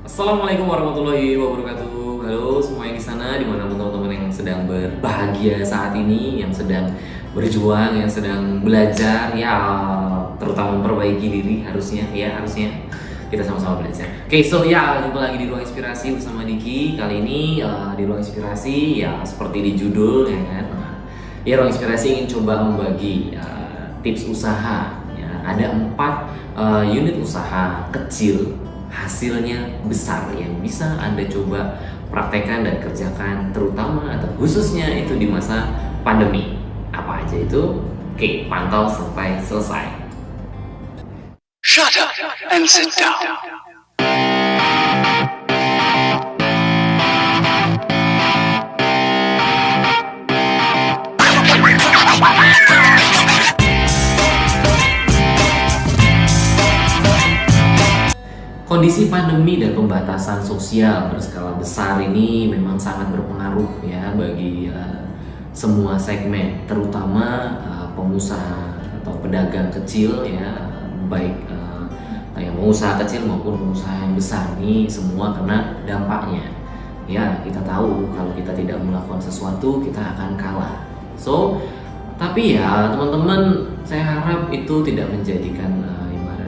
Assalamualaikum warahmatullahi wabarakatuh. Halo semua yang di sana, dimanapun teman-teman yang sedang berbahagia saat ini, yang sedang berjuang, yang sedang belajar, ya terutama memperbaiki diri harusnya kita sama-sama belajar. Oke, so ya jumpa lagi di Ruang Inspirasi bersama Diki. Kali ini di Ruang Inspirasi ya seperti di judul ya kan. Ya Ruang Inspirasi ingin coba membagi tips usaha. Ya, ada 4 unit usaha kecil hasilnya besar yang bisa Anda coba praktekkan dan kerjakan terutama atau khususnya itu di masa pandemi. Apa aja itu? Oke, pantau sampai selesai. Shut up and sit down. Kondisi pandemi dan pembatasan sosial berskala besar ini memang sangat berpengaruh ya bagi semua segmen, terutama pengusaha atau pedagang kecil ya, baik yang pengusaha kecil maupun pengusaha yang besar ini semua kena dampaknya. Ya, kita tahu kalau kita tidak melakukan sesuatu kita akan kalah. So, tapi ya teman-teman, saya harap itu tidak menjadikan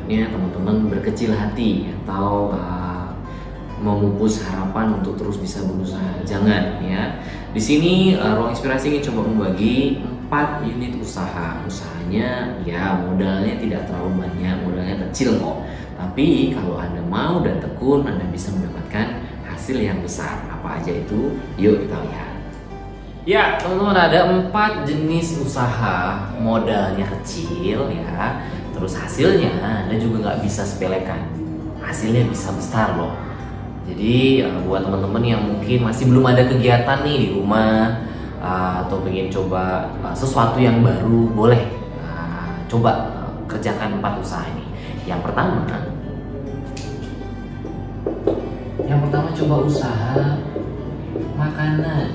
teman-teman berkecil hati atau memupus harapan untuk terus bisa berusaha. Jangan ya. Di sini Ruang Inspirasi ingin coba membagi 4 unit usaha. Usahanya ya modalnya tidak terlalu banyak, modalnya kecil kok. Tapi kalau Anda mau dan tekun, Anda bisa mendapatkan hasil yang besar. Apa aja itu? Yuk kita lihat. Ya, teman-teman, ada 4 jenis usaha modalnya kecil ya. Terus hasilnya Anda juga nggak bisa sepelekan. Hasilnya bisa besar loh. Jadi buat teman-teman yang mungkin masih belum ada kegiatan nih di rumah atau pengen coba sesuatu yang baru, boleh coba kerjakan 4 usaha ini. Yang pertama coba usaha makanan.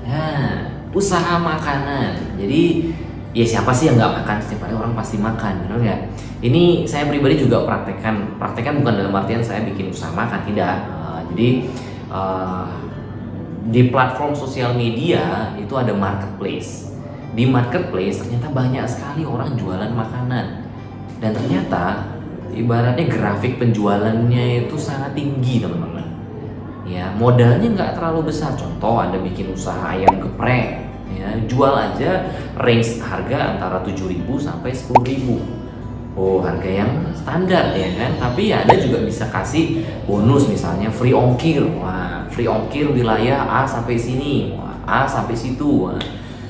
Nah, usaha makanan. Jadi ya siapa sih yang nggak makan? Setiap hari orang pasti makan, benar nggak? Ini saya pribadi juga praktekkan bukan dalam artian saya bikin usaha makan, tidak. Jadi di platform sosial media itu ada marketplace. Di marketplace ternyata banyak sekali orang jualan makanan, dan ternyata ibaratnya grafik penjualannya itu sangat tinggi, teman-teman. Ya, modalnya nggak terlalu besar. Contoh, Anda bikin usaha ayam geprek. Ya, jual aja range harga antara 7.000 sampai 10.000. Oh, harga yang standar ya kan. Tapi ya Anda juga bisa kasih bonus, misalnya free ongkir. Wah, free ongkir wilayah A sampai sini, A sampai situ. Wah,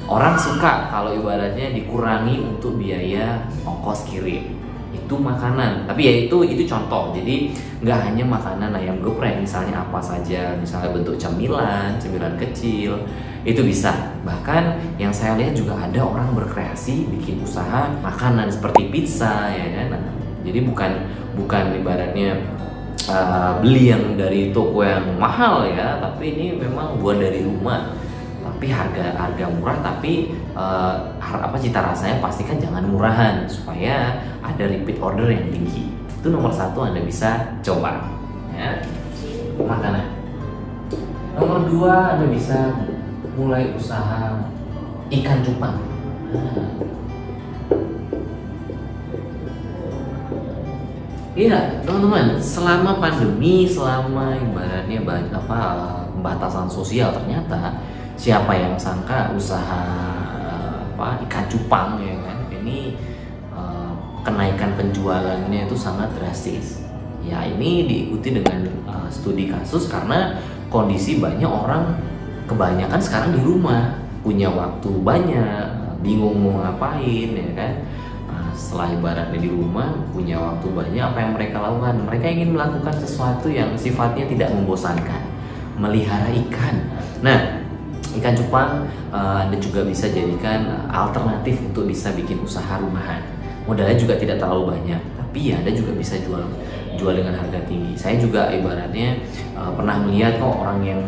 orang suka kalau ibaratnya dikurangi untuk biaya ongkos kirim. Itu makanan, tapi ya itu contoh. Jadi nggak hanya makanan ayam geprek, misalnya apa saja, misalnya bentuk camilan kecil, itu bisa. Bahkan yang saya lihat juga ada orang berkreasi bikin usaha makanan seperti pizza ya kan. Jadi bukan ibaratnya beli yang dari toko yang mahal ya, tapi ini memang buat dari rumah. Tapi harga murah, tapi cita rasanya pastikan jangan murahan supaya ada repeat order yang tinggi. Itu nomor 1 Anda bisa coba ya, makanan. Nomor 2 Anda bisa mulai usaha ikan cupang. Iya, teman-teman, selama pandemi, selama ibaratnya pembatasan sosial, ternyata siapa yang sangka usaha ikan cupang ya kan, ini kenaikan penjualannya itu sangat drastis. Ya, ini diikuti dengan studi kasus karena kondisi banyak orang kebanyakan sekarang di rumah, punya waktu banyak, bingung mau ngapain ya kan. Setelah ibaratnya di rumah punya waktu banyak, apa yang mereka lakukan? Mereka ingin melakukan sesuatu yang sifatnya tidak membosankan, melihara ikan. Nah, ikan cupang Anda juga bisa jadikan alternatif untuk bisa bikin usaha rumahan. Modalnya juga tidak terlalu banyak, tapi ya Anda juga bisa jual dengan harga tinggi. Saya juga ibaratnya pernah melihat kok orang yang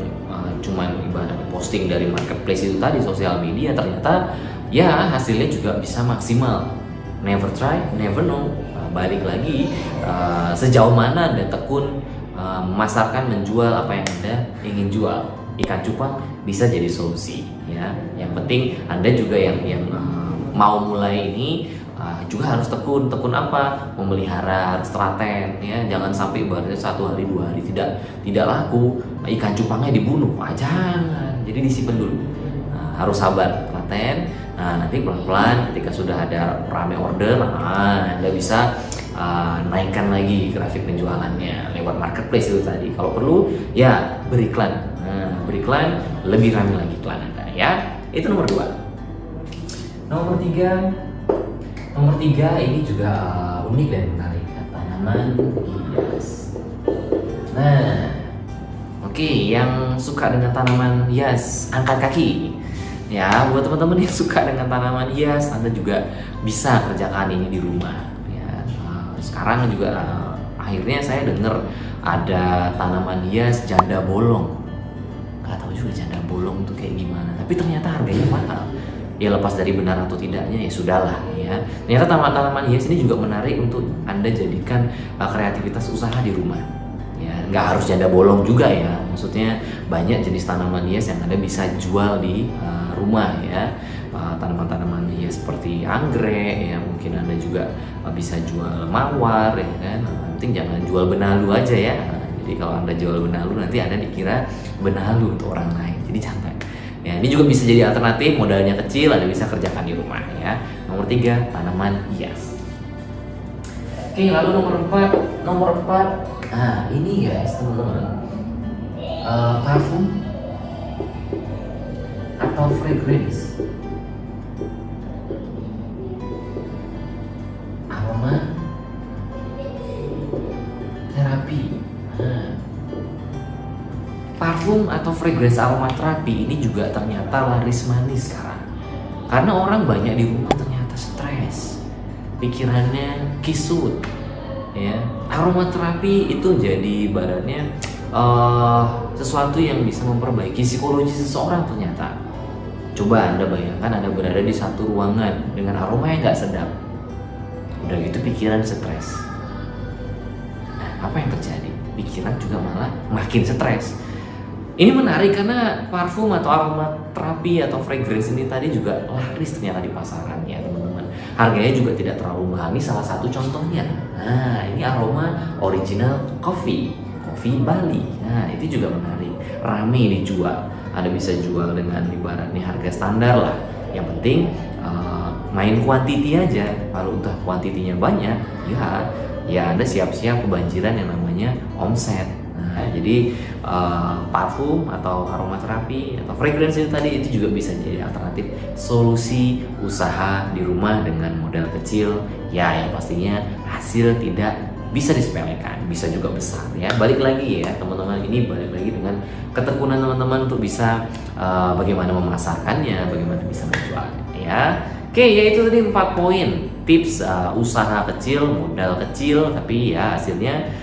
cuman ibaratnya posting dari marketplace itu tadi, sosial media, ternyata ya hasilnya juga bisa maksimal. Never try, never know. balik lagi sejauh mana Anda tekun memasarkan, menjual apa yang Anda ingin jual. Ikan cupang bisa jadi solusi ya. Yang penting Anda juga yang mau mulai ini juga harus tekun apa? Memelihara, harus telaten ya. Jangan sampai ibaratnya 1 hari 2 hari tidak laku, ikan cupangnya dibunuh. Jangan. Jadi disimpan dulu. Harus sabar, telaten. Nanti pelan-pelan ketika sudah ada ramai order, Anda bisa naikkan lagi grafik penjualannya lewat marketplace itu tadi. Kalau perlu ya beriklan. Beriklan lebih ramai lagi iklan Anda ya. Itu nomor 2. Nomor 3 ini juga unik dan menarik, tanaman hias. Oke, yang suka dengan tanaman hias angkat kaki. Ya, buat teman-teman yang suka dengan tanaman hias, Anda juga bisa kerjakan ini di rumah. Ya, sekarang juga akhirnya saya dengar ada tanaman hias janda bolong. Gak tahu juga janda bolong itu kayak gimana, tapi ternyata harganya mahal. Ya lepas dari benar atau tidaknya ya sudahlah ya. Ternyata tanaman hias ini juga menarik untuk Anda jadikan kreativitas usaha di rumah. Ya, nggak harus janda bolong juga ya. Maksudnya banyak jenis tanaman hias yang Anda bisa jual di rumah ya. Tanaman-tanaman hias seperti anggrek ya, mungkin Anda juga bisa jual mawar ya kan. Penting jangan jual benalu aja ya. Jadi kalau Anda jual benalu nanti Anda dikira benalu untuk orang lain. Jadi jangan. Ya, ini juga bisa jadi alternatif, modalnya kecil, Anda bisa kerjakan di rumah ya. Nomor 3, tanaman hias. Oke, lalu nomor 4. Ini guys, teman-teman. Parfum atau fragrance. Aroma terapi. Parfum atau fragrance aromaterapi ini juga ternyata laris manis sekarang. Karena orang banyak di rumah ternyata stres, pikirannya kisut. Ya, aromaterapi itu jadi ibaratnya sesuatu yang bisa memperbaiki psikologi seseorang ternyata. Coba Anda bayangkan Anda berada di satu ruangan dengan aroma yang nggak sedap. Udah gitu pikiran stres. Nah, apa yang terjadi? Pikiran juga malah makin stres. Ini menarik karena parfum atau aromaterapi atau fragrance ini tadi juga laris ternyata di pasaran ya teman-teman. Harganya juga tidak terlalu mahal. Ini salah satu contohnya. Nah, ini aroma original coffee Bali. Nah, itu juga menarik. Rame dijual. Anda bisa jual dengan ibaratnya harga standar lah. Yang penting main quantity aja. Kalau udah kuantitinya banyak, ya Anda siap-siap kebanjiran yang namanya omset. Nah, jadi parfum atau aromaterapi atau fragrance itu tadi itu juga bisa jadi alternatif solusi usaha di rumah dengan modal kecil ya, yang pastinya hasil tidak bisa disepelekan, bisa juga besar ya. Balik lagi ya teman-teman, ini balik lagi dengan ketekunan teman-teman untuk bisa bagaimana memasarkannya, bagaimana bisa menjualnya ya. Oke, yaitu tadi 4 poin tips usaha kecil, modal kecil tapi ya hasilnya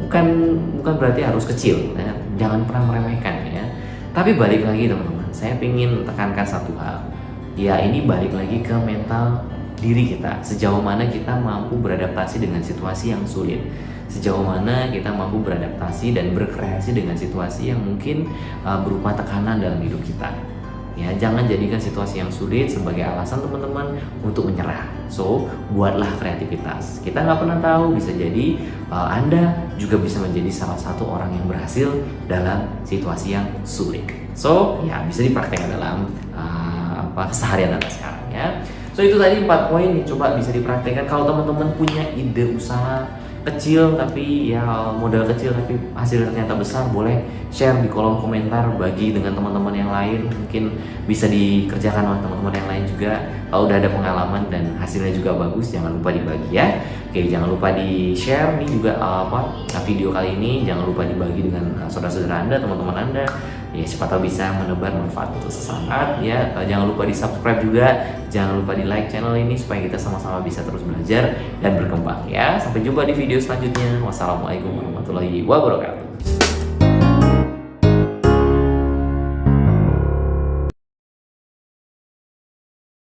bukan berarti harus kecil ya. Jangan pernah meremehkan ya. Tapi balik lagi teman-teman, saya ingin tekankan satu hal ya, ini balik lagi ke mental diri kita. Sejauh mana kita mampu beradaptasi dengan situasi yang sulit, sejauh mana kita mampu beradaptasi dan berkreasi dengan situasi yang mungkin berupa tekanan dalam hidup kita ya. Jangan jadikan situasi yang sulit sebagai alasan teman-teman untuk menyerah. So, buatlah kreativitas. Kita nggak pernah tahu, bisa jadi Anda juga bisa menjadi salah satu orang yang berhasil dalam situasi yang sulit. So, ya bisa dipraktekkan dalam keseharian Anda sekarang ya. So, itu tadi 4 poin nih, coba bisa dipraktekkan. Kalau teman-teman punya ide usaha kecil tapi ya modal kecil tapi hasilnya ternyata besar, boleh share di kolom komentar, bagi dengan teman-teman yang lain, mungkin bisa dikerjakan oleh teman-teman yang lain juga. Kalau udah ada pengalaman dan hasilnya juga bagus, jangan lupa dibagi ya. Oke, jangan lupa di share nih juga video kali ini, jangan lupa dibagi dengan saudara-saudara Anda, teman-teman Anda ya, siapa tahu bisa menebar manfaat untuk sesaat ya. Jangan lupa di subscribe juga, jangan lupa di like channel ini supaya kita sama-sama bisa terus belajar dan berkembang ya. Sampai jumpa di video selanjutnya. Wassalamualaikum warahmatullahi wabarakatuh.